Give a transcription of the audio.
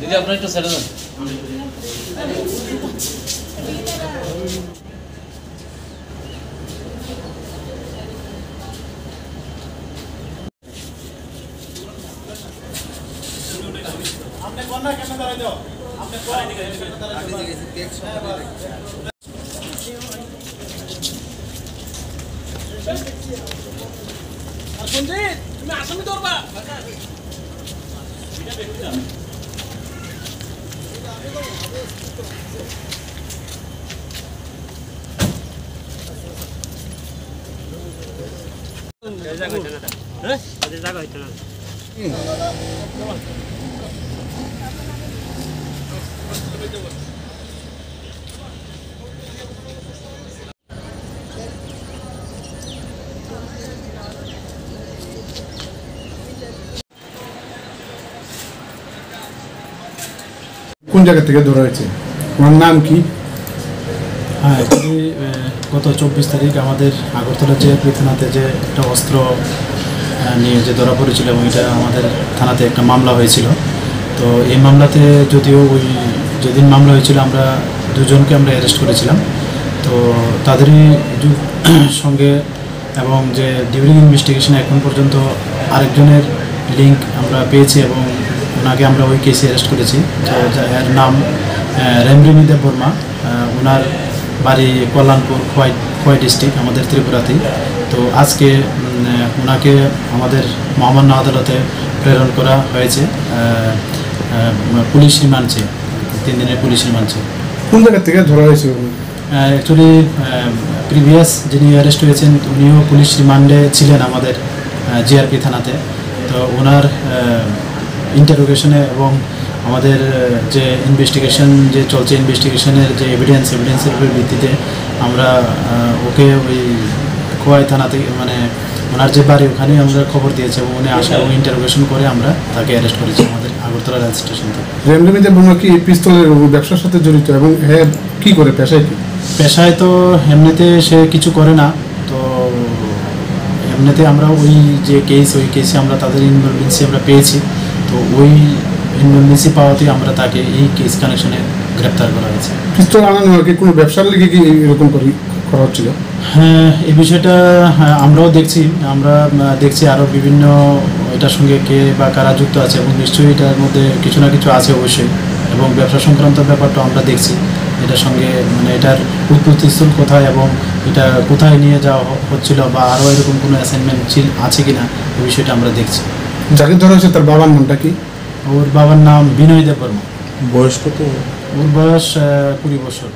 দিদি আপনার একটু সেটা দেন। আপনি কোন না কেন দাঁড়াই দাও আপনি কোন দিকে দাঁড়াই সঞ্জিত তুমি আসামি ধরবা এটা দেখতে যাও জায়গা হইছে না হ্যাঁ ওদের জায়গা হইছে না কোন জায়গা থেকে ধরা হয়েছে ওনার নাম কি? হ্যাঁ অ্যাকচুয়ালি গত 24 তারিখ আমাদের আগরতলা জিআরপি থানাতে যে একটা অস্ত্র নিয়ে যে ধরা পড়েছিল এবং এটা আমাদের থানাতে একটা মামলা হয়েছিল। তো এই মামলাতে যদিও ওই যেদিন মামলা হয়েছিল আমরা দুজনকে আমরা অ্যারেস্ট করেছিলাম। তো তাদেরই সঙ্গে এবং যে ডিউরিং ইনভেস্টিগেশনে এখন পর্যন্ত আরেকজনের লিঙ্ক আমরা পেয়েছি এবং ওনাকে আমরা ওই কেসে অ্যারেস্ট করেছি। তো এর নাম রেমরিমি দেববর্মা, ওনার বাড়ি কল্যাণপুর খোয়াই ডিস্ট্রিক্ট আমাদের ত্রিপুরাতেই। তো আজকে ওনাকে আমাদের মহামান্য আদালতে প্রেরণ করা হয়েছে পুলিশ রিমান্ডে, 3 দিনের পুলিশ রিমান্ডে। কোন জায়গা থেকে ধরা হয়েছে? অ্যাকচুয়ালি প্রিভিয়াস যিনি অ্যারেস্ট হয়েছেন উনিও পুলিশ রিমান্ডে ছিলেন আমাদের জিআরপি থানাতে। তো ওনার ইন্টারোগেশনে এবং আমাদের যে ইনভেস্টিগেশন যে চলছে ইনভেস্টিগেশনের যে এভিডেন্সের ভিত্তিতে আমরা ওকে ওই খোয়াই থানাতে মানে ওনার যে বাড়ি ওখানেই আমরা খবর দিয়েছি এবং উনি আসা এবং ইন্টারোগেশন করে আমরা তাকে অ্যারেস্ট করেছি আমাদের আগরতলা রেল স্টেশন থেকে। রেমরিমি দেববর্মা কি পিস্তলের ব্যবসার সাথে জড়িত এবং হ্যাঁ কী করে পেশায় কি? পেশায় তো এমনিতে সে কিছু করে না। তো এমনিতে আমরা ওই যে ওই কেসে আমরা তাদের ইনভলভেন্সি আমরা পেয়েছি। তো ওই ইনভলভেন্সি পাওয়াতেই আমরা তাকে এই কেস কানেকশনে গ্রেপ্তার করা হয়েছে। পিস্তল আনানো কি কোনো ব্যবসার লিগে কি এরকম করা হচ্ছিল? হ্যাঁ এই বিষয়টা আমরাও দেখছি আরও বিভিন্ন এটার সঙ্গে কে বা কারা যুক্ত আছে এবং নিশ্চয়ই এটার মধ্যে কিছু না কিছু আছে অবশ্যই। এবং ব্যবসা সংক্রান্ত ব্যাপারটা আমরা দেখছি এটার সঙ্গে মানে এটার উৎপত্তিস্থল কোথায় এবং এটা কোথায় নিয়ে যাওয়া হচ্ছিল বা আরও এরকম কোনো অ্যাসাইনমেন্ট আছে কিনা এই বিষয়টা আমরা দেখছি। যাকে ধরা হয়েছে তার বাবার নামটা কি? ওর বাবার নাম বিনয় দেববর্মা। বয়স কত? ওর বয়স 20 বছর।